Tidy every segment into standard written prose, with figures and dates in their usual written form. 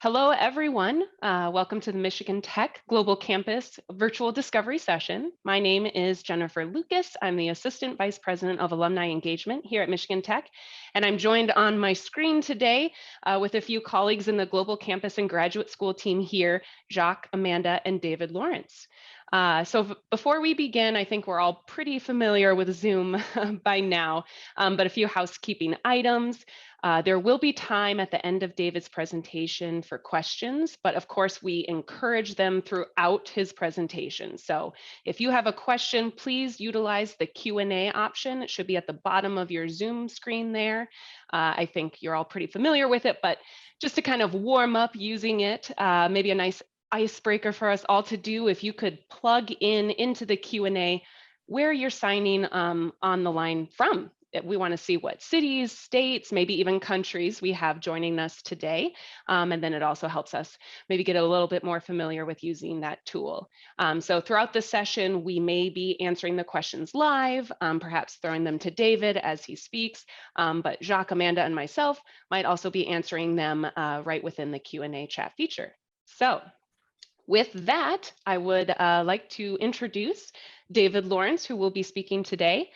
Hello, everyone. Welcome to the Michigan Tech Global Campus Virtual Discovery Session. My name is Jennifer Lucas. I'm the Assistant Vice President of Alumni Engagement here at Michigan Tech, and I'm joined on my screen today with a few colleagues in the Global Campus and Graduate School team here, Jacques, Amanda, and David Lawrence. Before we begin, I think we're all pretty familiar with Zoom by now, but a few housekeeping items. There will be time at the end of David's presentation for questions, but of course we encourage them throughout his presentation. So if you have a question, please utilize the Q&A option. It should be at the bottom of your Zoom screen there. I think you're all pretty familiar with it, but just to kind of warm up using it, maybe a nice icebreaker for us all to do, if you could plug into the Q&A where you're signing on the line from. We want to see what cities, states, maybe even countries we have joining us today. And then it also helps us maybe get a little bit more familiar with using that tool. So throughout the session, we may be answering the questions live, perhaps throwing them to David as he speaks, but Jacques, Amanda, and myself might also be answering them right within the Q&A chat feature. So with that, I would like to introduce David Lawrence, who will be speaking today.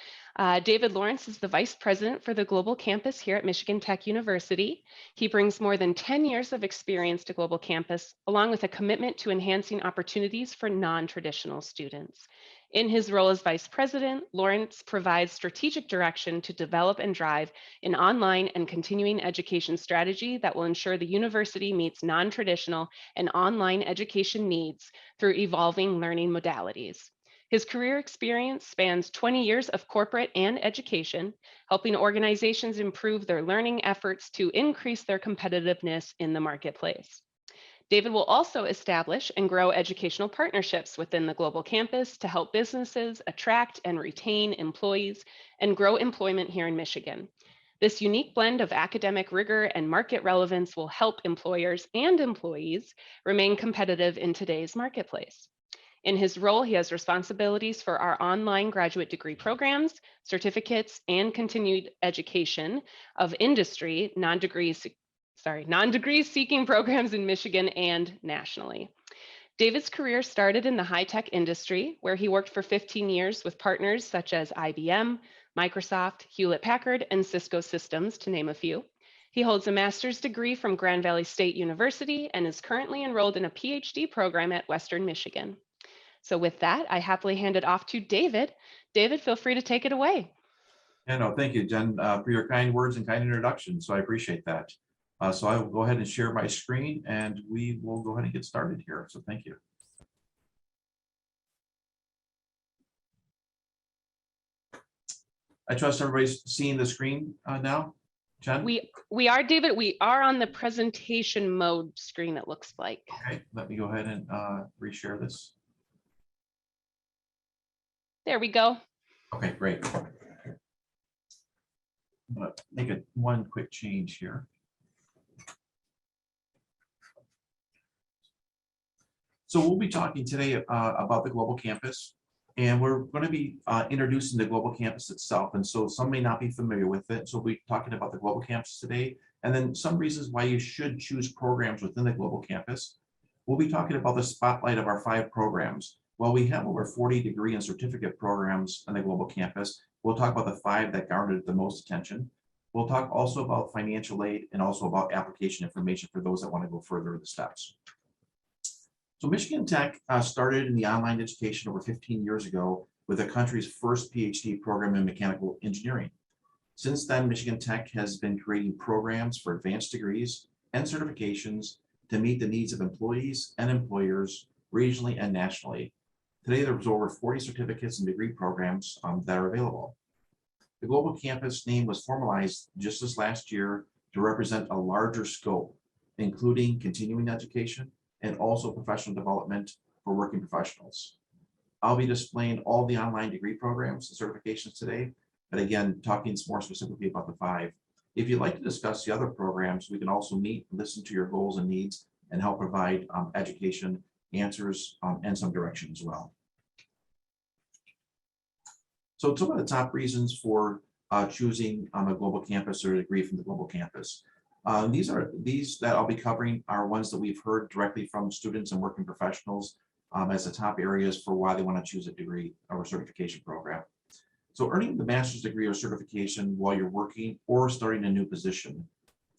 David Lawrence is the Vice President for the Global Campus here at Michigan Tech University. He brings more than 10 years of experience to Global Campus, along with a commitment to enhancing opportunities for non-traditional students. In his role as Vice President, Lawrence provides strategic direction to develop and drive an online and continuing education strategy that will ensure the university meets non-traditional and online education needs through evolving learning modalities. His career experience spans 20 years of corporate and education, helping organizations improve their learning efforts to increase their competitiveness in the marketplace. David will also establish and grow educational partnerships within the global campus to help businesses attract and retain employees and grow employment here in Michigan. This unique blend of academic rigor and market relevance will help employers and employees remain competitive in today's marketplace. In his role, he has responsibilities for our online graduate degree programs, certificates, and continued education of industry non-degree seeking programs in Michigan and nationally. David's career started in the high-tech industry, where he worked for 15 years with partners such as IBM, Microsoft, Hewlett-Packard, and Cisco Systems, to name a few. He holds a master's degree from Grand Valley State University and is currently enrolled in a PhD program at Western Michigan. So with that, I happily hand it off to David. David, feel free to take it away. Yeah, no, thank you, Jen, for your kind words and kind introduction. So I appreciate that. So I will go ahead and share my screen and we will go ahead and get started here. So thank you. I trust everybody's seeing the screen now, Jen? We are, David. We are on the presentation mode screen, it looks like. Okay, let me go ahead and reshare this. There we go. Okay, great. I'm going to make one quick change here. So we'll be talking today about the global campus, and we're going to be introducing the global campus itself. And so some may not be familiar with it. So we'll be talking about the global campus today, and then some reasons why you should choose programs within the global campus. We'll be talking about the spotlight of our 5 programs. Well, we have over 40 degree and certificate programs on the global campus. We'll talk about the 5 that garnered the most attention. We'll talk also about financial aid and also about application information for those that want to go further in the steps. So Michigan Tech started in the online education over 15 years ago with the country's first PhD program in mechanical engineering. Since then, Michigan Tech has been creating programs for advanced degrees and certifications to meet the needs of employees and employers regionally and nationally. Today, there's over 40 certificates and degree programs that are available. The global campus name was formalized just this last year to represent a larger scope, including continuing education and also professional development for working professionals. I'll be displaying all the online degree programs and certifications today, but again, talking more specifically about the 5. If you'd like to discuss the other programs, we can also meet, listen to your goals and needs, and help provide education answers and some direction as well. So some of the top reasons for choosing a global campus or a degree from the global campus. These that I'll be covering are ones that we've heard directly from students and working professionals as the top areas for why they want to choose a degree or certification program. So earning the master's degree or certification while you're working or starting a new position.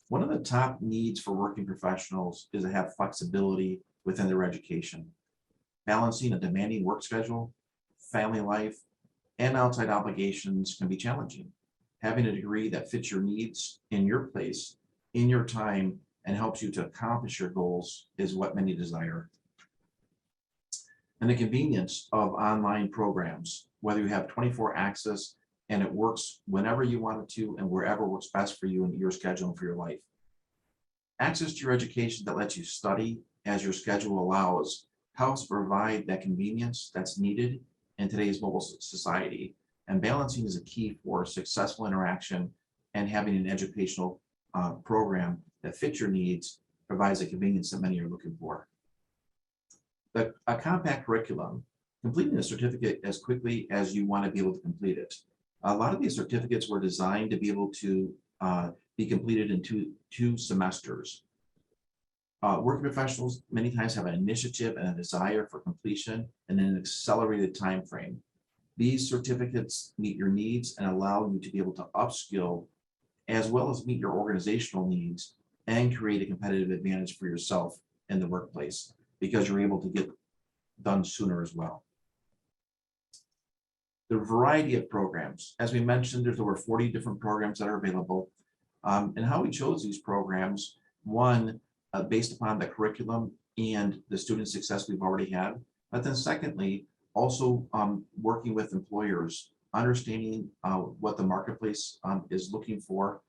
One of the top needs for working professionals is to have flexibility within their education. Balancing a demanding work schedule, family life, and outside obligations can be challenging. Having a degree that fits your needs in your place, in your time, and helps you to accomplish your goals is what many desire. And the convenience of online programs, whether you have 24 access and it works whenever you want it to and wherever works best for you and your schedule and for your life. Access to your education that lets you study as your schedule allows helps provide that convenience that's needed in today's mobile society. And balancing is a key for successful interaction, and having an educational program that fits your needs provides a convenience that many are looking for. A compact curriculum, completing a certificate as quickly as you want to be able to complete it. A lot of these certificates were designed to be able to be completed in two semesters. Working professionals many times have an initiative and a desire for completion in an accelerated time frame. These certificates meet your needs and allow you to be able to upskill as well as meet your organizational needs and create a competitive advantage for yourself in the workplace because you're able to get done sooner as well. The variety of programs, as we mentioned, there's over 40 different programs that are available. And how we chose these programs, one, based upon the curriculum and the student success we've already had, but then secondly, also working with employers, understanding what the marketplace is looking for,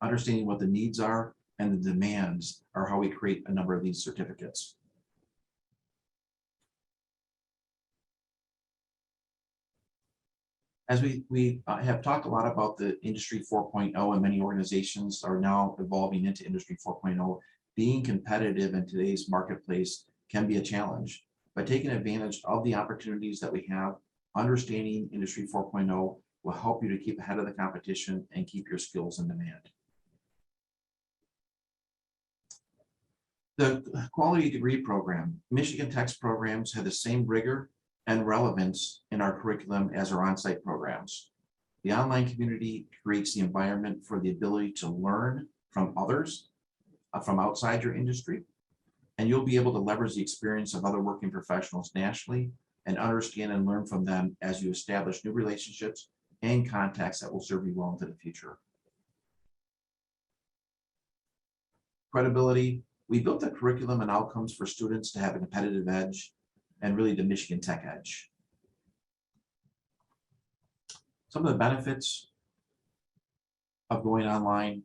understanding what the needs are and the demands are how we create a number of these certificates. As we have talked a lot about the Industry 4.0, and many organizations are now evolving into Industry 4.0, being competitive in today's marketplace can be a challenge. By taking advantage of the opportunities that we have, understanding Industry 4.0 will help you to keep ahead of the competition and keep your skills in demand. The quality degree program, Michigan Tech's programs have the same rigor and relevance in our curriculum as our on-site programs. The online community creates the environment for the ability to learn from others from outside your industry, and you'll be able to leverage the experience of other working professionals nationally and understand and learn from them as you establish new relationships and contacts that will serve you well into the future. Credibility, we built a curriculum and outcomes for students to have a competitive edge and really the Michigan Tech edge. Some of the benefits of going online,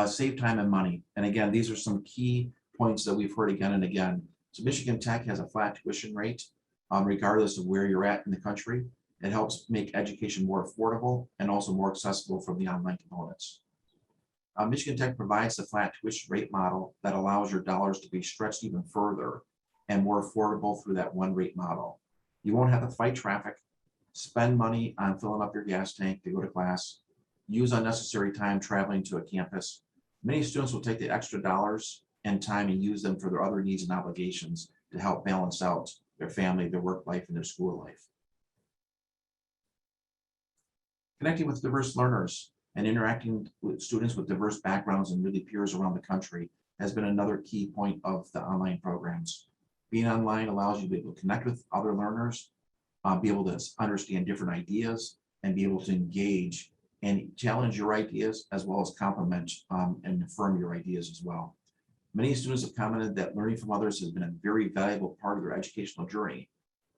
save time and money. And again, these are some key points that we've heard again and again. So Michigan Tech has a flat tuition rate, regardless of where you're at in the country. It helps make education more affordable and also more accessible from the online components. Michigan Tech provides the flat tuition rate model that allows your dollars to be stretched even further and more affordable through that one rate model. You won't have to fight traffic, spend money on filling up your gas tank to go to class, use unnecessary time traveling to a campus. Many students will take the extra dollars and time and use them for their other needs and obligations to help balance out their family, their work life, and their school life. Connecting with diverse learners and interacting with students with diverse backgrounds and really peers around the country has been another key point of the online programs. Being online allows you to be able to connect with other learners, be able to understand different ideas, and be able to engage and challenge your ideas as well as complement and affirm your ideas as well. Many students have commented that learning from others has been a very valuable part of their educational journey.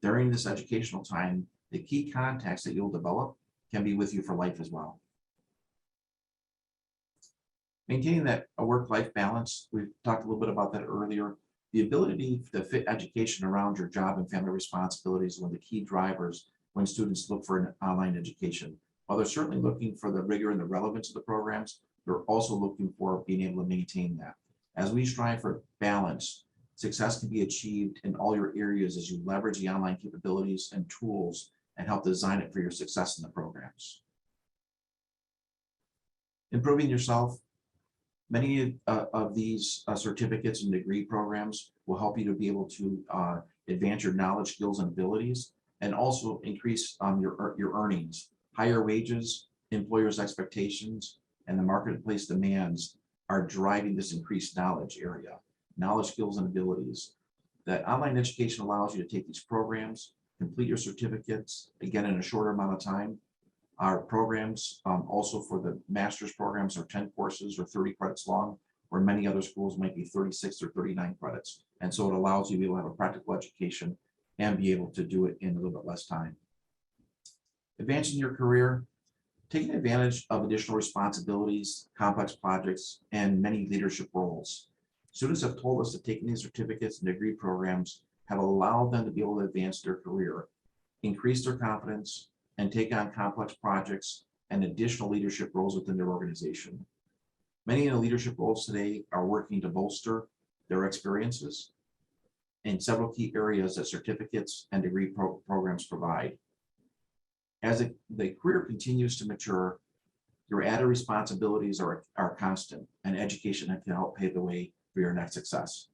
During this educational time, the key contacts that you'll develop can be with you for life as well. Maintaining that a work-life balance, we've talked a little bit about that earlier. The ability to fit education around your job and family responsibilities is one of the key drivers when students look for an online education. While they're certainly looking for the rigor and the relevance of the programs, they're also looking for being able to maintain that. As we strive for balance, success can be achieved in all your areas as you leverage the online capabilities and tools and help design it for your success in the programs. Improving yourself. Many of these certificates and degree programs will help you to be able to advance your knowledge, skills, and abilities, and also increase your earnings. Higher wages, employers' expectations, and the marketplace demands are driving this increased knowledge area, knowledge, skills, and abilities. That online education allows you to take these programs, complete your certificates, again, in a shorter amount of time. Our programs also for the master's programs are 10 courses or 30 credits long, where many other schools might be 36 or 39 credits. And so it allows you to be able to have a practical education and be able to do it in a little bit less time. Advancing your career, taking advantage of additional responsibilities, complex projects, and many leadership roles. Students have told us that taking these certificates and degree programs have allowed them to be able to advance their career, increase their confidence, and take on complex projects and additional leadership roles within their organization. Many in the leadership roles today are working to bolster their experiences in several key areas that certificates and degree programs provide. As the career continues to mature, your added responsibilities are constant, and education can help pave the way for your next success.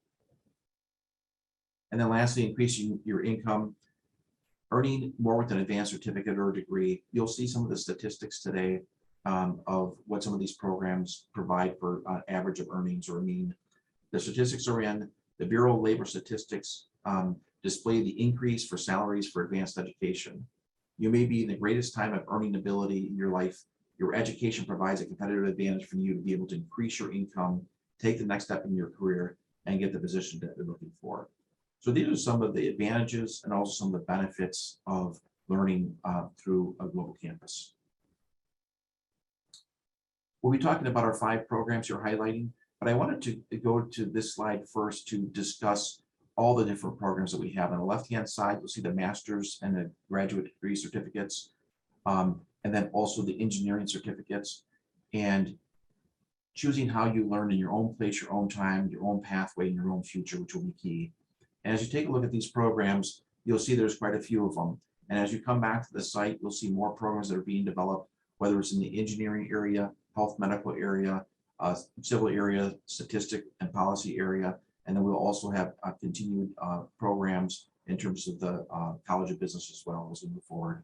And then lastly, increasing your income. Earning more with an advanced certificate or degree, you'll see some of the statistics today of what some of these programs provide for average of earnings or mean. The statistics are in the Bureau of Labor Statistics display the increase for salaries for advanced education. You may be in the greatest time of earning ability in your life. Your education provides a competitive advantage for you to be able to increase your income, take the next step in your career, and get the position that you're looking for. So these are some of the advantages and also some of the benefits of learning through a global campus. We'll be talking about our 5 programs you're highlighting, but I wanted to go to this slide first to discuss all the different programs that we have. On the left-hand side, you'll see the master's and the graduate degree certificates, and then also the engineering certificates, and choosing how you learn in your own place, your own time, your own pathway, and your own future, which will be key. And as you take a look at these programs, you'll see there's quite a few of them. And as you come back to the site, you'll see more programs that are being developed, whether it's in the engineering area, health medical area, civil area, statistic and policy area. And then we'll also have continued programs in terms of the College of Business as well as we move forward.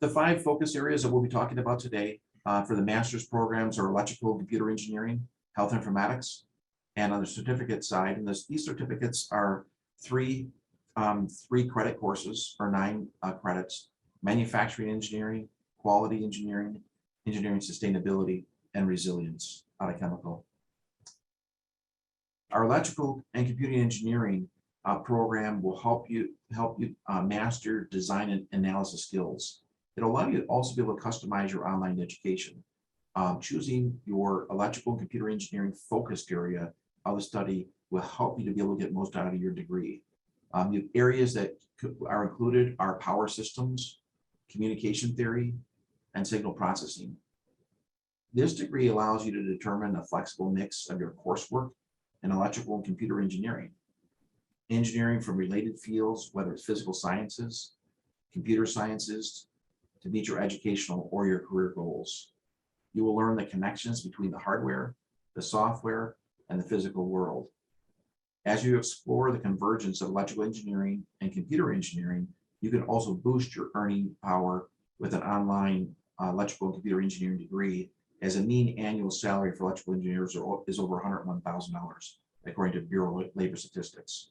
The 5 focus areas that we'll be talking about today for the master's programs are electrical and computer engineering, health informatics, and on the certificate side, and these certificates are 3 credit courses or 9 credits: manufacturing engineering, quality engineering, engineering sustainability, and resilience out of chemical. Our electrical and computing engineering program will help you master design and analysis skills. It'll allow you to also be able to customize your online education. Choosing your electrical and computer engineering focused area of the study will help you to be able to get most out of your degree. The areas that are included are power systems, communication theory, and signal processing. This degree allows you to determine a flexible mix of your coursework in electrical and computer engineering. Engineering from related fields, whether it's physical sciences, computer sciences, to meet your educational or your career goals. You will learn the connections between the hardware, the software, and the physical world. As you explore the convergence of electrical engineering and computer engineering, you can also boost your earning power with an online electrical and computer engineering degree, as a mean annual salary for electrical engineers is over $101,000, according to Bureau of Labor Statistics.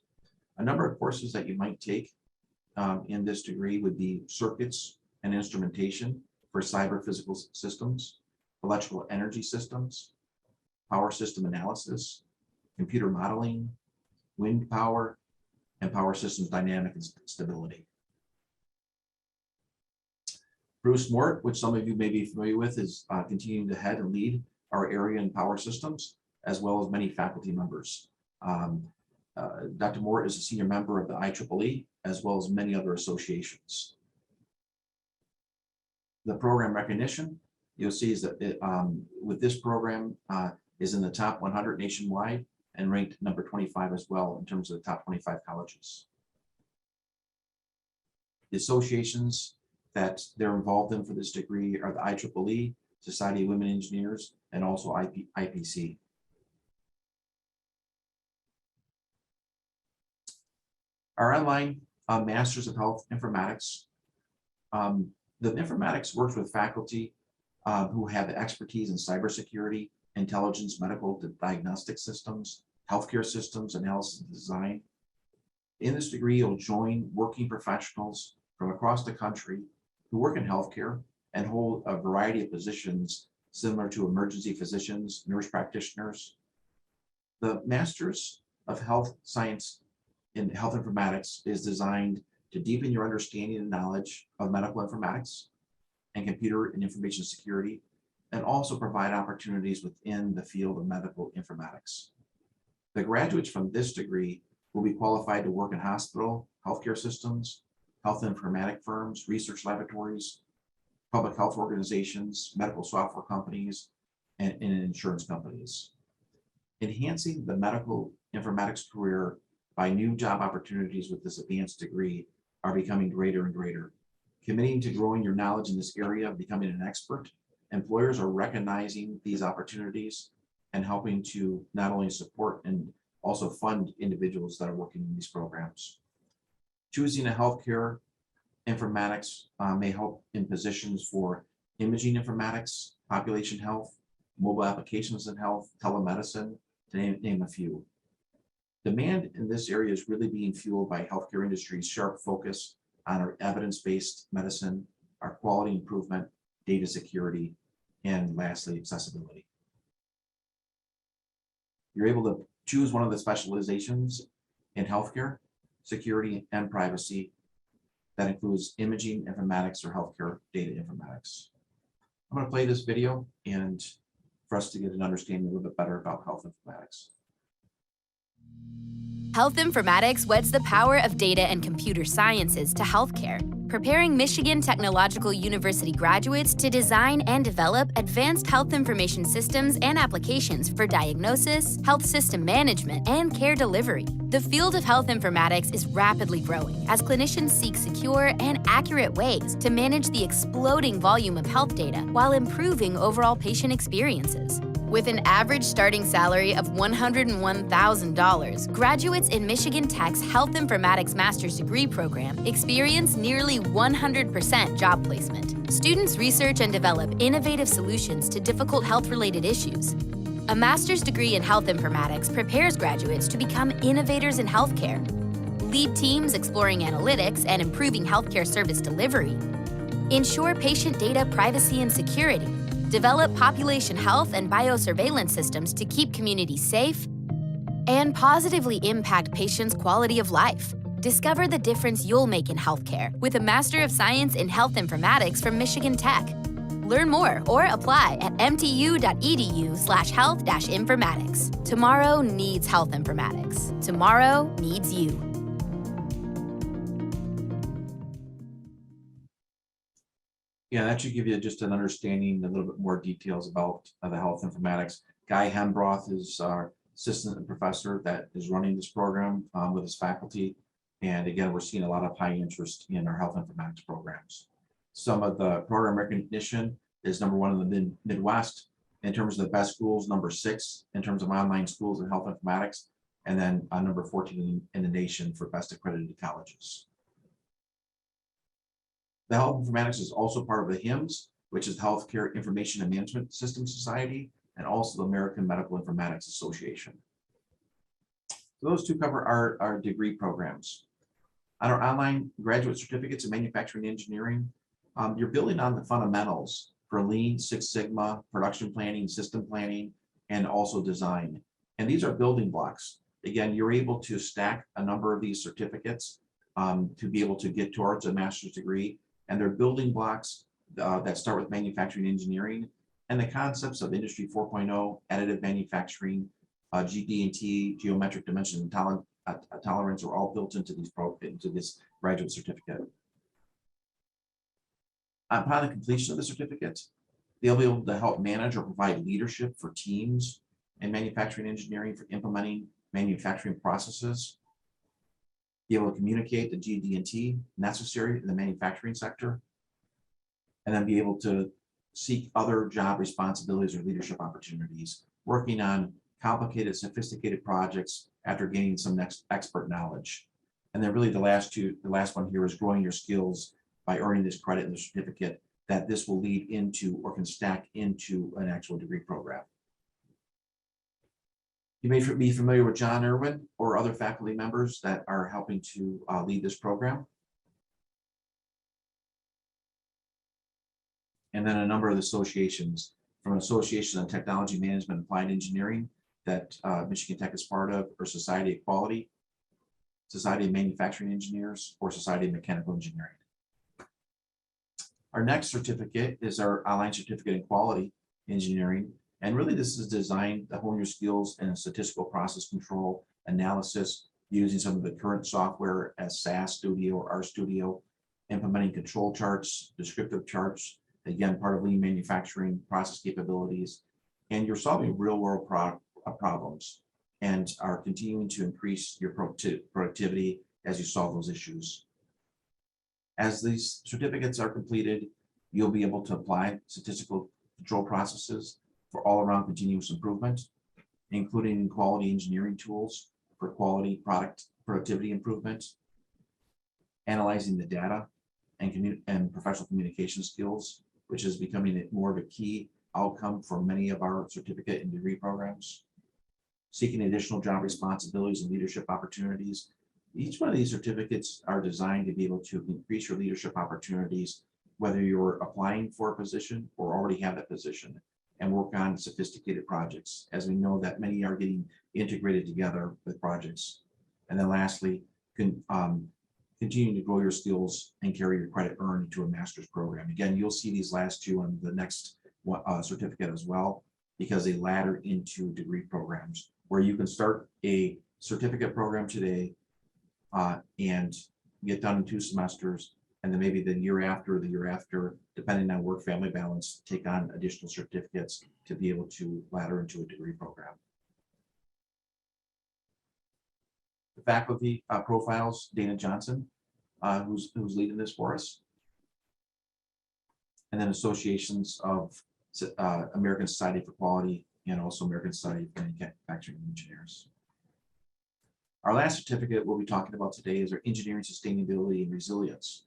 A number of courses that you might take in this degree would be circuits and instrumentation for cyber physical systems, electrical energy systems, power system analysis, computer modeling, wind power, and power systems dynamic stability. Bruce Mort, which some of you may be familiar with, is continuing to head and lead our area in power systems, as well as many faculty members. Dr. Mort is a senior member of the IEEE, as well as many other associations. The program recognition, you'll see is that with this program is in the top 100 nationwide and ranked number 25 as well in terms of the top 25 colleges. The associations that they're involved in for this degree are the IEEE, Society of Women Engineers, and also IPC. Our online Masters of Health Informatics. The informatics works with faculty who have expertise in cybersecurity, intelligence, medical diagnostic systems, healthcare systems, analysis and design. In this degree, you'll join working professionals from across the country who work in healthcare and hold a variety of positions similar to emergency physicians, nurse practitioners. The Masters of Health Science in Health Informatics is designed to deepen your understanding and knowledge of medical informatics and computer and information security, and also provide opportunities within the field of medical informatics. The graduates from this degree will be qualified to work in hospital, healthcare systems, health informatic firms, research laboratories, public health organizations, medical software companies, and insurance companies. Enhancing the medical informatics career by new job opportunities with this advanced degree are becoming greater and greater. Committing to growing your knowledge in this area of becoming an expert, employers are recognizing these opportunities and helping to not only support and also fund individuals that are working in these programs. Choosing a healthcare informatics may help in positions for imaging informatics, population health, mobile applications in health, telemedicine, to name a few. Demand in this area is really being fueled by healthcare industry's sharp focus on our evidence-based medicine, our quality improvement, data security, and lastly, accessibility. You're able to choose one of the specializations in healthcare, security, and privacy. That includes imaging informatics or healthcare data informatics. I'm going to play this video and for us to get an understanding a little bit better about health informatics. Health Informatics weds the power of data and computer sciences to healthcare, preparing Michigan Technological University graduates to design and develop advanced health information systems and applications for diagnosis, health system management, and care delivery. The field of health informatics is rapidly growing as clinicians seek secure and accurate ways to manage the exploding volume of health data while improving overall patient experiences. With an average starting salary of $101,000, graduates in Michigan Tech's Health Informatics Master's Degree program experience nearly 100% job placement. Students research and develop innovative solutions to difficult health-related issues. A master's degree in health informatics prepares graduates to become innovators in healthcare, lead teams exploring analytics and improving healthcare service delivery, ensure patient data privacy and security, develop population health and biosurveillance systems to keep communities safe, and positively impact patients' quality of life. Discover the difference you'll make in healthcare with a Master of Science in Health Informatics from Michigan Tech. Learn more or apply at mtu.edu/health-informatics. Tomorrow needs health informatics. Tomorrow needs you. Yeah, that should give you just an understanding, a little bit more details about the health informatics. Guy Hembroth is our assistant professor that is running this program with his faculty. And again, we're seeing a lot of high interest in our health informatics programs. Some of the program recognition is #1 in the Midwest. In terms of the best schools, #6 in terms of online schools in health informatics, and then number 14 in the nation for best accredited colleges. The Health Informatics is also part of the HIMSS, which is the Healthcare Information and Management Systems Society, and also the American Medical Informatics Association. So those two cover our degree programs. On our online graduate certificates in manufacturing engineering, you're building on the fundamentals for Lean, Six Sigma, production planning, system planning, and also design. And these are building blocks. Again, you're able to stack a number of these certificates to be able to get towards a master's degree. And they're building blocks that start with manufacturing engineering and the concepts of Industry 4.0, additive manufacturing, GD&T, geometric dimension and tolerance are all built into this graduate certificate. Upon the completion of the certificate, they'll be able to help manage or provide leadership for teams in manufacturing engineering for implementing manufacturing processes, be able to communicate the GD&T necessary in the manufacturing sector, and then be able to seek other job responsibilities or leadership opportunities, working on complicated, sophisticated projects after gaining some expert knowledge. And then really the last one here is growing your skills by earning this credit and the certificate that this will lead into or can stack into an actual degree program. You may be familiar with John Irwin or other faculty members that are helping to lead this program. And then a number of associations, from Association on Technology Management and Applied Engineering that Michigan Tech is part of, or Society of Quality, Society of Manufacturing Engineers, or Society of Mechanical Engineering. Our next certificate is our online certificate in quality engineering. And really this is designed to hone your skills in statistical process control analysis using some of the current software as SAS Studio or RStudio, implementing control charts, descriptive charts, again, part of lean manufacturing process capabilities. And you're solving real world problems and are continuing to increase your productivity as you solve those issues. As these certificates are completed, you'll be able to apply statistical control processes for all around continuous improvement, including quality engineering tools for quality product productivity improvement, analyzing the data and professional communication skills, which is becoming more of a key outcome for many of our certificate and degree programs, seeking additional job responsibilities and leadership opportunities. Each one of these certificates are designed to be able to increase your leadership opportunities, whether you're applying for a position or already have that position, and work on sophisticated projects, as we know that many are getting integrated together with projects. And then lastly, continuing to grow your skills and carry your credit earned to a master's program. Again, you'll see these last two on the next certificate as well, because they ladder into degree programs where you can start a certificate program today and get done in 2 semesters, and then maybe the year after, depending on work-family balance, take on additional certificates to be able to ladder into a degree program. The faculty profiles, Dana Johnson, who's leading this for us. And then associations of American Society for Quality and also American Society of Manufacturing Engineers. Our last certificate we'll be talking about today is our Engineering Sustainability and Resilience.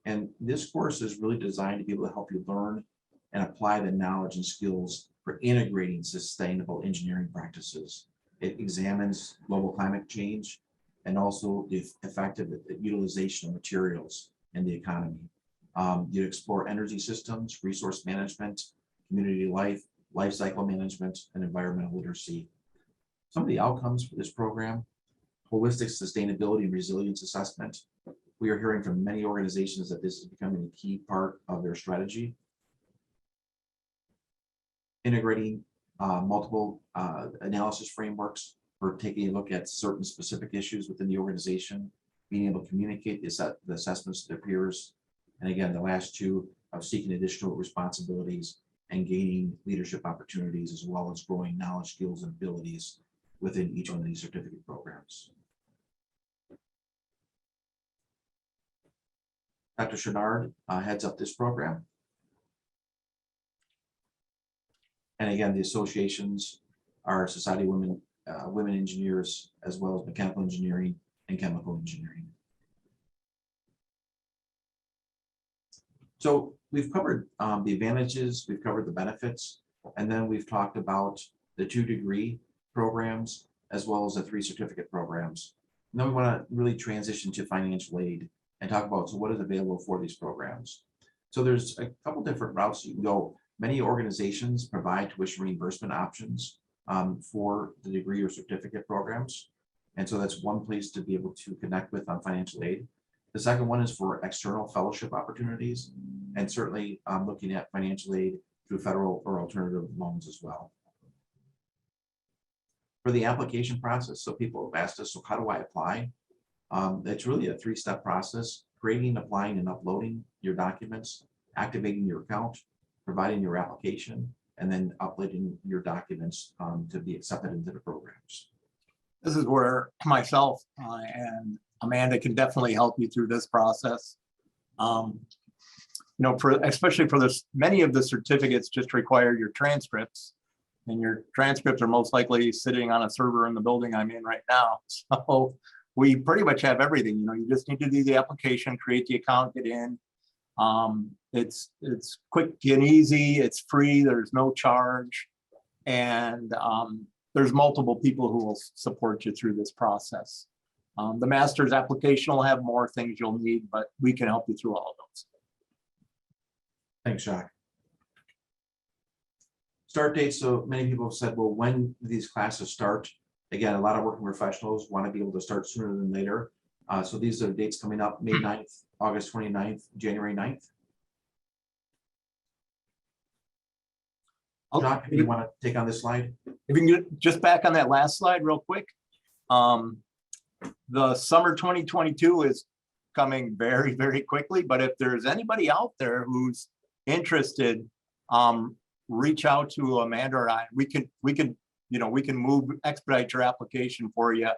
And this course is really designed to be able to help you learn and apply the knowledge and skills for integrating sustainable engineering practices. It examines global climate change and also the effective utilization of materials in the economy. You explore energy systems, resource management, community life cycle management, and environmental literacy. Some of the outcomes for this program: holistic sustainability and resilience assessment. We are hearing from many organizations that this is becoming a key part of their strategy. Integrating multiple analysis frameworks for taking a look at certain specific issues within the organization, being able to communicate the assessments to their peers. And again, the last two of seeking additional responsibilities and gaining leadership opportunities, as well as growing knowledge, skills, and abilities within each one of these certificate programs. Dr. Chenard heads up this program. And again, the associations are Society of Women Engineers, as well as Mechanical Engineering and Chemical Engineering. So we've covered the advantages, we've covered the benefits, and then we've talked about the 2 degree programs, as well as the 3 certificate programs. And then we want to really transition to financial aid and talk about, so what is available for these programs. So there's a couple different routes you can go. Many organizations provide tuition reimbursement options for the degree or certificate programs. And so that's one place to be able to connect with on financial aid. The second one is for external fellowship opportunities, and certainly looking at financial aid through federal or alternative loans as well. For the application process, so people have asked us, so how do I apply? It's really a 3-step process: creating, applying, and uploading your documents, activating your account, providing your application, and then uploading your documents to be accepted into the programs. This is where myself and Amanda can definitely help you through this process. especially for this, many of the certificates just require your transcripts, and your transcripts are most likely sitting on a server in the building I'm in right now. So we pretty much have everything. You just need to do the application, create the account, get in. It's quick and easy. It's free. There's no charge, and there's multiple people who will support you through this process. The master's application will have more things you'll need, but we can help you through all of those. Thanks, Jacques. Start dates. So many people have said, well, when these classes start? Again, a lot of working professionals want to be able to start sooner than later. So these are dates coming up: May 9th, August 29th, January 9th. Jacques, if you want to take on this slide. If you can get just back on that last slide real quick. The summer 2022 is coming very, very quickly, but if there's anybody out there who's interested, reach out to Amanda or I. We can expedite your application for you,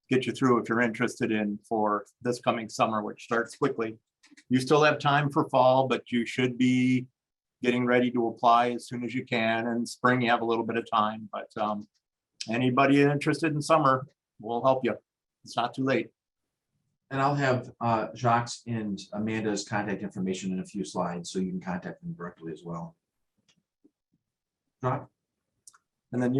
get you through if you're interested in for this coming summer, which starts quickly. You still have time for fall, but you should be getting ready to apply as soon as you can. And spring, you have a little bit of time, but anybody interested in summer, we'll help you. It's not too late. And I'll have Jacques and Amanda's contact information in a few slides, so you can contact them directly as well. Jacques? And then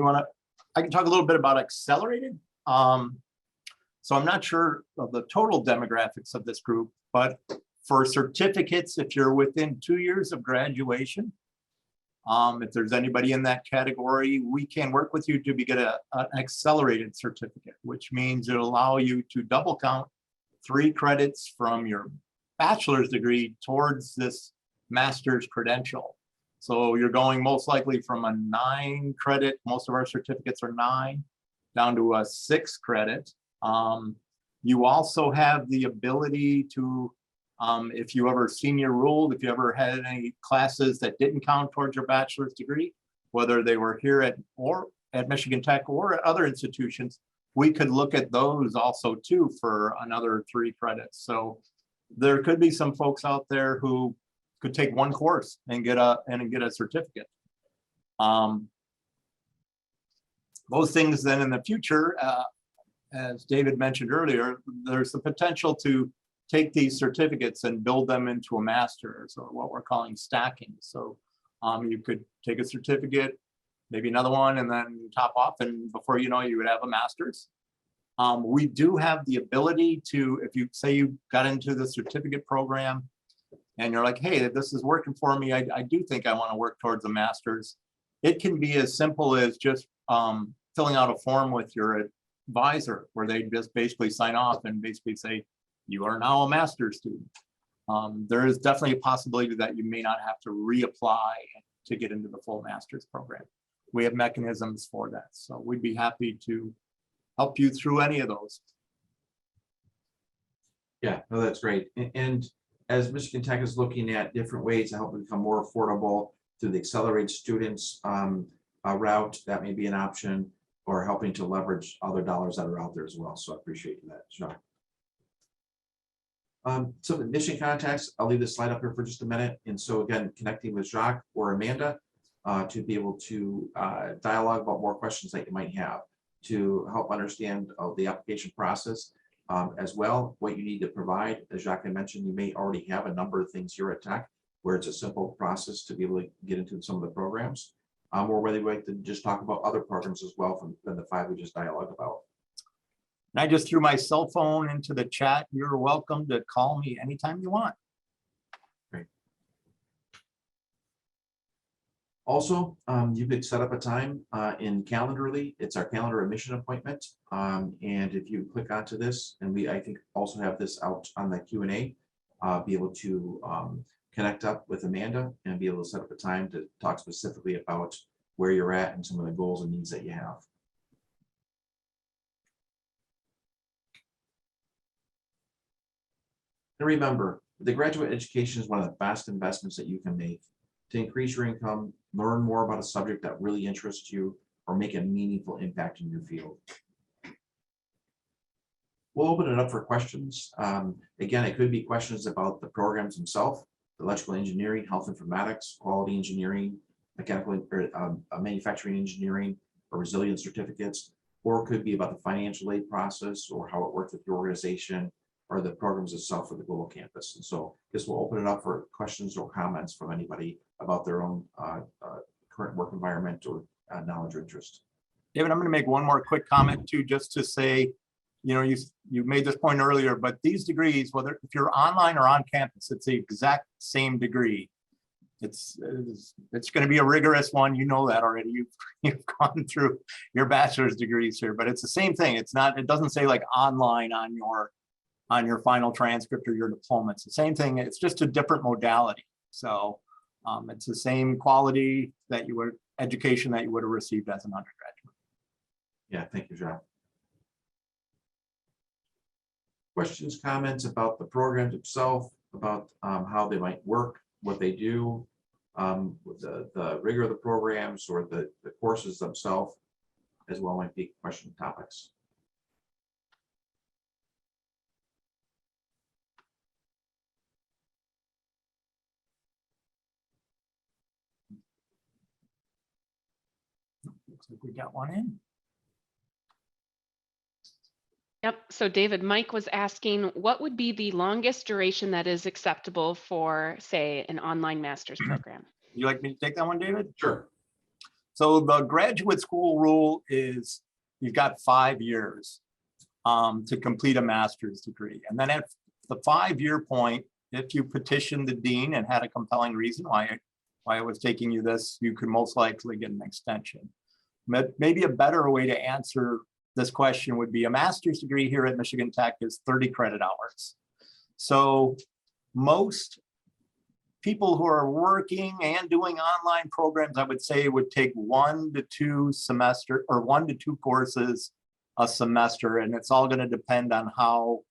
I can talk a little bit about accelerated. So I'm not sure of the total demographics of this group, but for certificates, if you're within 2 years of graduation, if there's anybody in that category, we can work with you to get an accelerated certificate, which means it'll allow you to double count 3 credits from your bachelor's degree towards this master's credential. So you're going most likely from a 9 credit, most of our certificates are 9, down to a 6 credit. You also have the ability to, if you ever senior ruled, if you ever had any classes that didn't count towards your bachelor's degree, whether they were here at Michigan Tech or at other institutions, we could look at those also too for another 3 credits. So there could be some folks out there who could take 1 course and get a certificate. Those things then in the future, as David mentioned earlier, there's the potential to take these certificates and build them into a master's, or what we're calling stacking. So you could take a certificate, maybe another one, and then top off, and before you know it, you would have a master's. We do have the ability to, if you say you got into the certificate program and you're like, hey, this is working for me, I do think I want to work towards a master's. It can be as simple as just filling out a form with your advisor, where they just basically sign off and basically say, you are now a master's student. There is definitely a possibility that you may not have to reapply to get into the full master's program. We have mechanisms for that. So we'd be happy to help you through any of those. Yeah, no, that's great. And as Michigan Tech is looking at different ways to help it become more affordable through the accelerated students route, that may be an option, or helping to leverage other dollars that are out there as well. So I appreciate that, Jacques. So the mission contacts, I'll leave this slide up here for just a minute. And so again, connecting with Jacques or Amanda to be able to dialogue about more questions that you might have, to help understand the application process as well, what you need to provide. As Jacques had mentioned, you may already have a number of things here at Tech where it's a simple process to be able to get into some of the programs, or whether you like to just talk about other programs as well than the 5 we just dialogued about. And I just threw my cell phone into the chat. You're welcome to call me anytime you want. Great. Also, you could set up a time in Calendarly. It's our calendar admission appointment. And if you click onto this, and I think also have this out on the Q&A, be able to connect up with Amanda and be able to set up a time to talk specifically about where you're at and some of the goals and needs that you have. And remember, the graduate education is one of the best investments that you can make to increase your income, learn more about a subject that really interests you, or make a meaningful impact in your field. We'll open it up for questions. Again, it could be questions about the programs themselves, electrical engineering, health informatics, quality engineering, mechanical or manufacturing engineering, or resilience certificates, or it could be about the financial aid process or how it works with your organization or the programs itself for the global campus. And so this will open it up for questions or comments from anybody about their own current work environment or knowledge or interest. David, I'm going to make one more quick comment too, just to say, you know, you made this point earlier, but these degrees, whether if you're online or on campus, it's the exact same degree. It's going to be a rigorous one. You know that already. You've gone through your bachelor's degrees here, but it's the same thing. It's not. It doesn't say like online on your final transcript or your diploma. It's the same thing. It's just a different modality. So it's the same quality that you would education that you would have received as an undergraduate. Yeah, thank you, John. Questions, comments about the programs itself, about how they might work, what they do, with the rigor of the programs or the courses themselves, as well might be question topics. Looks like we got one in. Yep. So David, Mike was asking, what would be the longest duration that is acceptable for, say, an online master's program? You like me to take that one, David? Sure. So the graduate school rule is you've got 5 years to complete a master's degree. And then at the 5-year point, if you petitioned the dean and had a compelling reason why it was taking you this, you could most likely get an extension. Maybe a better way to answer this question would be a master's degree here at Michigan Tech is 30 credit hours. So most people who are working and doing online programs, I would say would take 1 to 2 semester or 1 to 2 courses a semester. And it's all going to depend on how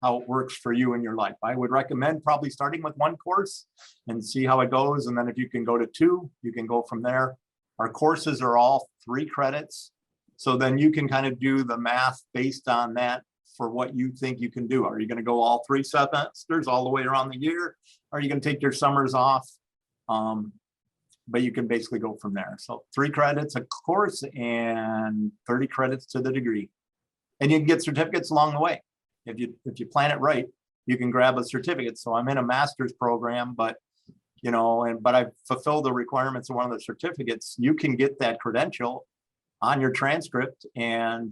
it works for you in your life. I would recommend probably starting with 1 course and see how it goes. And then if you can go to 2, you can go from there. Our courses are all 3 credits. So then you can kind of do the math based on that for what you think you can do. Are you going to go all 3 semesters all the way around the year? Are you going to take your summers off? But you can basically go from there. So 3 credits a course and 30 credits to the degree. And you can get certificates along the way. If you plan it right, you can grab a certificate. So I'm in a master's program, but you know, but I've fulfilled the requirements of one of the certificates. You can get that credential on your transcript and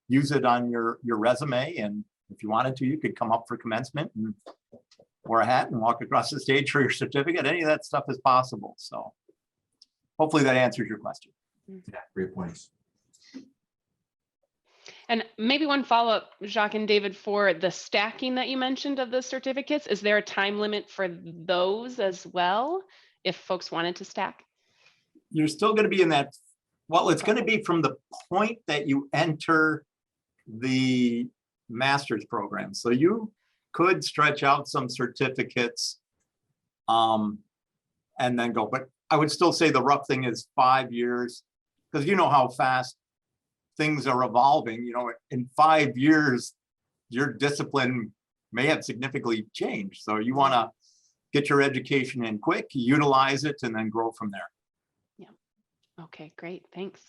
use it on your resume. And if you wanted to, you could come up for commencement and wear a hat and walk across the stage for your certificate. Any of that stuff is possible. So hopefully that answers your question. Yeah, great points. And maybe one follow-up, Jacques and David, for the stacking that you mentioned of the certificates. Is there a time limit for those as well, if folks wanted to stack? You're still going to be in that. Well, it's going to be from the point that you enter the master's program. So you could stretch out some certificates and then go. But I would still say the rough thing is 5 years, because you know how fast things are evolving. You know, in 5 years, your discipline may have significantly changed. So you want to get your education in quick, utilize it, and then grow from there. Okay, great, thanks.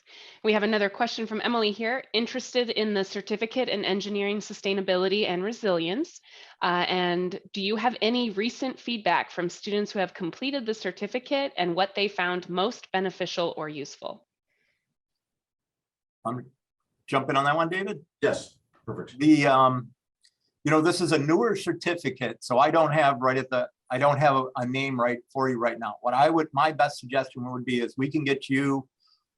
We have another question from Emily here, interested in the certificate in engineering sustainability and resilience. And do you have any recent feedback from students who have completed the certificate and what they found most beneficial or useful? Jump in on that one, David? Yes, perfect. The you know, this is a newer certificate, so I don't have a name right for you right now. My best suggestion would be is we can get you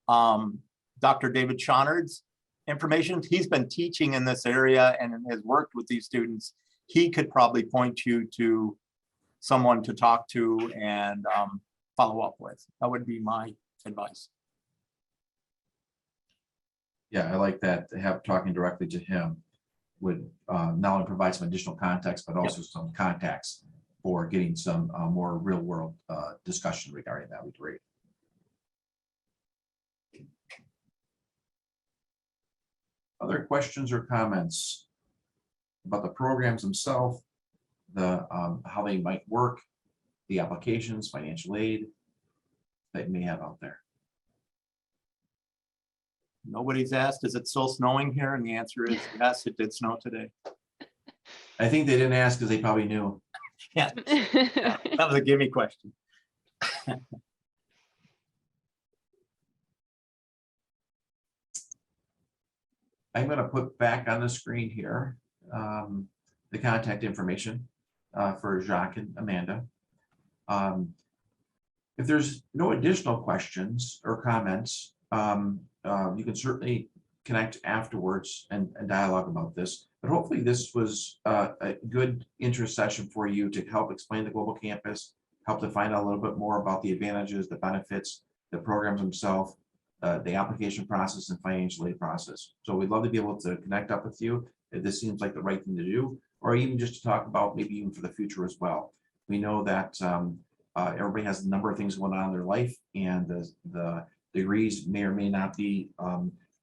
Dr. David Schonard's information. He's been teaching in this area and has worked with these students. He could probably point you to someone to talk to and follow up with. That would be my advice. Yeah, I like that. Talking directly to him would not only provide some additional context, but also some contacts for getting some more real world discussion regarding that would be great. Other questions or comments about the programs themselves how they might work, the applications, financial aid that you may have out there. Nobody's asked, is it still snowing here? And the answer is yes, it did snow today. I think they didn't ask because they probably knew. Yeah, that was a gimme question. I'm going to put back on the screen here the contact information for Jacques and Amanda. If there's no additional questions or comments, you can certainly connect afterwards and dialogue about this. But hopefully this was a good interest session for you to help explain the global campus, help to find out a little bit more about the advantages, the benefits, the programs themselves, the application process and financial aid process. So we'd love to be able to connect up with you if this seems like the right thing to do, or even just to talk about maybe even for the future as well. We know that everybody has a number of things going on in their life, and the degrees may or may not be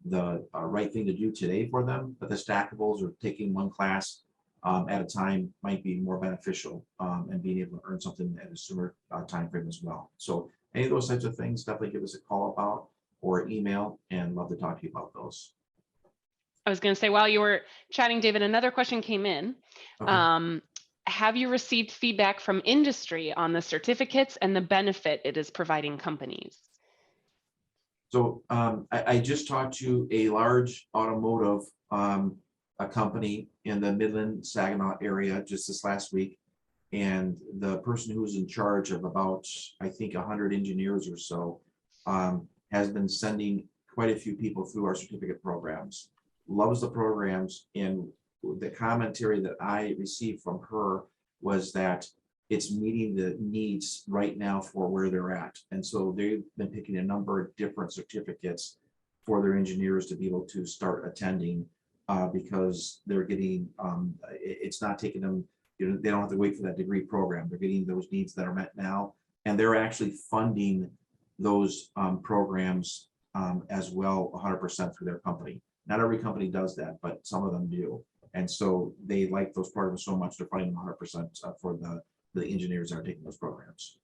the right thing to do today for them, but the stackables or taking one class at a time might be more beneficial, and being able to earn something at a sooner time frame as well. So any of those types of things, definitely give us a call about or email, and love to talk to you about those. I was going to say, while you were chatting, David, another question came in. Okay. Have you received feedback from industry on the certificates and the benefit it is providing companies? So I just talked to a large automotive a company in the Midland Saginaw area just this last week, and the person who's in charge of about, I think, 100 engineers or so has been sending quite a few people through our certificate programs, loves the programs, and the commentary that I received from her was that it's meeting the needs right now for where they're at. And so they've been picking a number of different certificates for their engineers to be able to start attending because they're getting, it's not taking them, you know, they don't have to wait for that degree program. They're getting those needs that are met now, and they're actually funding those programs as well 100% through their company. Not every company does that, but some of them do. And so they like those programs so much, they're funding 100% for the engineers that are taking those programs.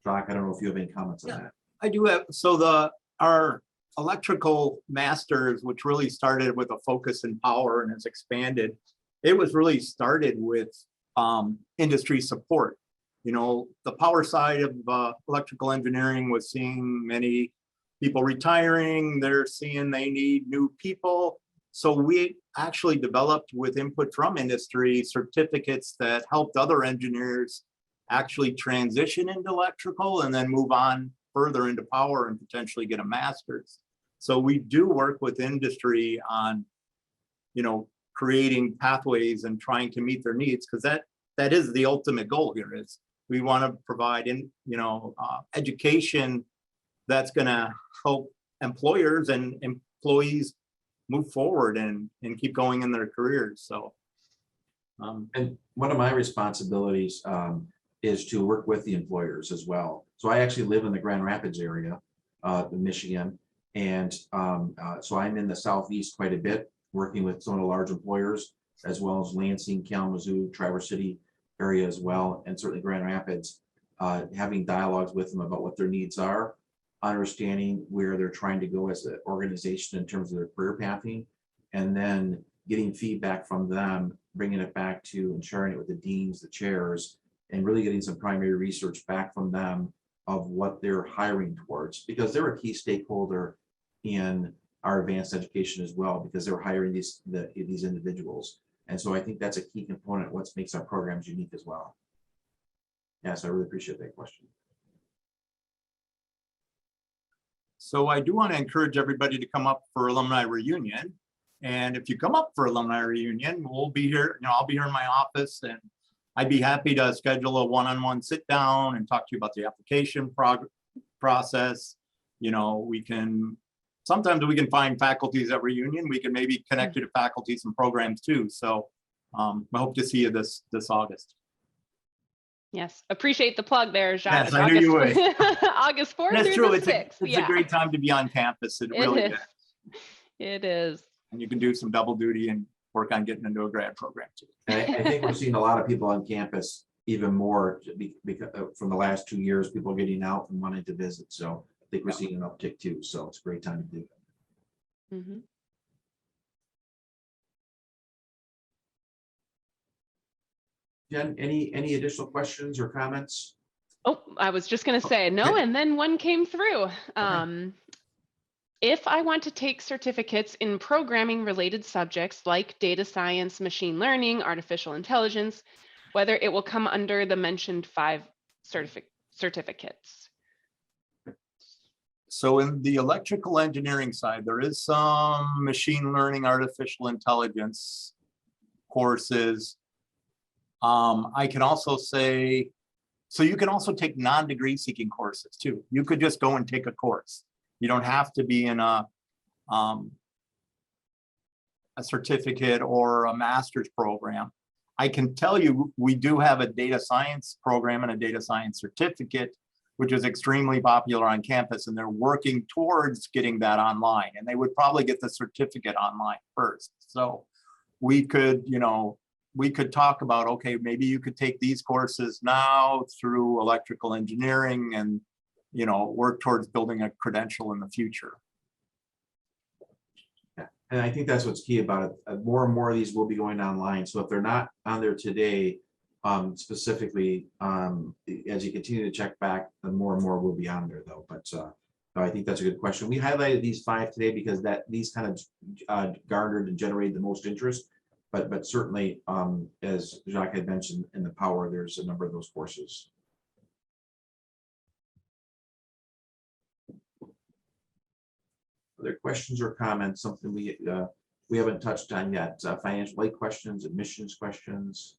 Jacques, I don't know if you have any comments on that. I do have, so our electrical masters, which really started with a focus in power and has expanded, it was really started with industry support. You know, the power side of electrical engineering was seeing many people retiring. They're seeing they need new people. So we actually developed, with input from industry, certificates that helped other engineers actually transition into electrical and then move on further into power and potentially get a master's. So we do work with industry on, you know, creating pathways and trying to meet their needs, because that is the ultimate goal here. Is we want to provide education that's going to help employers and employees move forward and keep going in their careers. So and one of my responsibilities is to work with the employers as well. So I actually live in the Grand Rapids area, in Michigan, and so I'm in the southeast quite a bit, working with some of the large employers, as well as Lansing, Kalamazoo, Traverse City area as well, and certainly Grand Rapids, having dialogues with them about what their needs are, understanding where they're trying to go as an organization in terms of their career pathing, and then getting feedback from them, bringing it back to and sharing it with the deans, the chairs, and really getting some primary research back from them of what they're hiring towards, because they're a key stakeholder in our advanced education as well, because they're hiring these individuals. And so I think that's a key component of what makes our programs unique as well. Yes, I really appreciate that question. So I do want to encourage everybody to come up for alumni reunion. And if you come up for alumni reunion, we'll be here, I'll be here in my office, and I'd be happy to schedule a one-on-one sit down and talk to you about the application process. Sometimes we can find faculties at reunion. We can maybe connect you to faculties and programs too. So I hope to see you this August. Yes, appreciate the plug there, Jacques. Yes, I knew you would. August 4th That's through true. the It's 6th. a great time to be on campus. It really is. It is. And you can do some double duty and work on getting into a grad program too. And I think we're seeing a lot of people on campus even more because from the last 2 years, people getting out and wanting to visit. So I think we're seeing an uptick too. So it's a great time to do that. Mm-hmm. Jen, any additional questions or comments? Oh, I was just going to say no, Okay. and then one came through. If I want to take certificates in programming related subjects like data science, machine learning, artificial intelligence, whether it will come under the mentioned 5 certificates. So in the electrical engineering side, there is some machine learning, artificial intelligence courses. I can also say, so you can also take non-degree seeking courses too. You could just go and take a course. You don't have to be in a certificate or a master's program. I can tell you, we do have a data science program and a data science certificate, which is extremely popular on campus, and they're working towards getting that online, and they would probably get the certificate online first. So we could, we could talk about, okay, maybe you could take these courses now through electrical engineering and, work towards building a credential in the future. And I think that's what's key about it. More and more of these will be going online. So if they're not on there today, specifically, as you continue to check back, the more and more will be on there though. But I think that's a good question. We highlighted these 5 today because these kind of garnered and generated the most interest. But certainly, as Jacques had mentioned in the power, there's a number of those courses. Other questions or comments? Something we haven't touched on yet? Financial aid questions, admissions questions.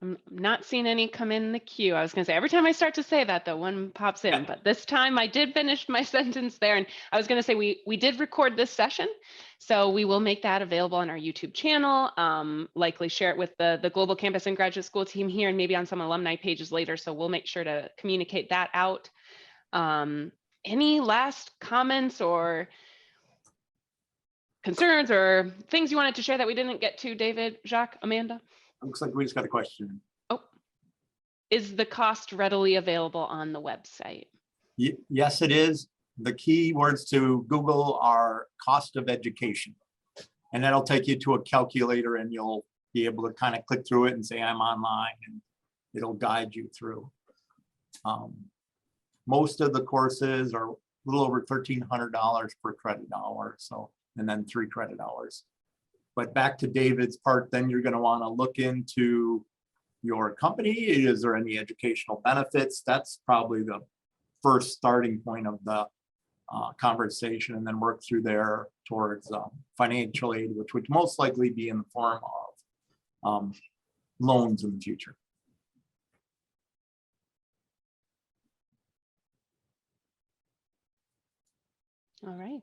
I'm not seeing any come in the queue. I was going to say, every time I start to say that, though, one pops in. But this time I did finish my sentence there. And I was going to say, we did record this session. So we will make that available on our YouTube channel, likely share it with the Global Campus and Graduate School team here and maybe on some alumni pages later. So we'll make sure to communicate that out. Any last comments or concerns or things you wanted to share that we didn't get to, David, Jacques, Amanda? Looks like we just got a question. Oh, is the cost readily available on the website? Yes, it is. The key words to Google are cost of education. And that'll take you to a calculator and you'll be able to kind of click through it and say, I'm online, and it'll guide you through. Most of the courses are a little over $1,300 per credit hour. So, and then 3 credit hours. But back to David's part, then you're going to want to look into your company. Is there any educational benefits? That's probably the first starting point of the conversation, and then work through there towards financial aid, which would most likely be in the form of loans in the future. All right.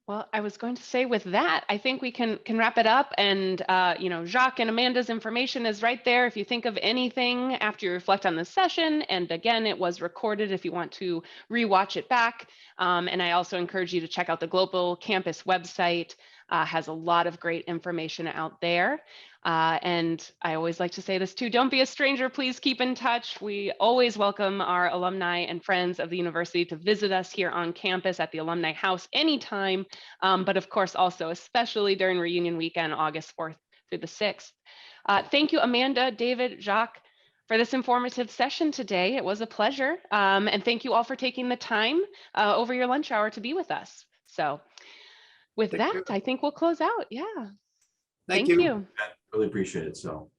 Well, I was going to say with that, I think we can wrap it up. And, Jacques and Amanda's information is right there. If you think of anything after you reflect on this session, and again, it was recorded if you want to rewatch it back. And I also encourage you to check out the Global Campus website. Has a lot of great information out there. And I always like to say this too, don't be a stranger, please keep in touch. We always welcome our alumni and friends of the university to visit us here on campus at the Alumni House anytime, but of course also especially during reunion weekend, August 4th through the 6th. Thank you, Amanda, David, Jacques, for this informative session today. It was a pleasure. And thank you all for taking the time over your lunch hour to be with us. So with that, I think we'll close out. Yeah. Thank you. Really appreciate it. So.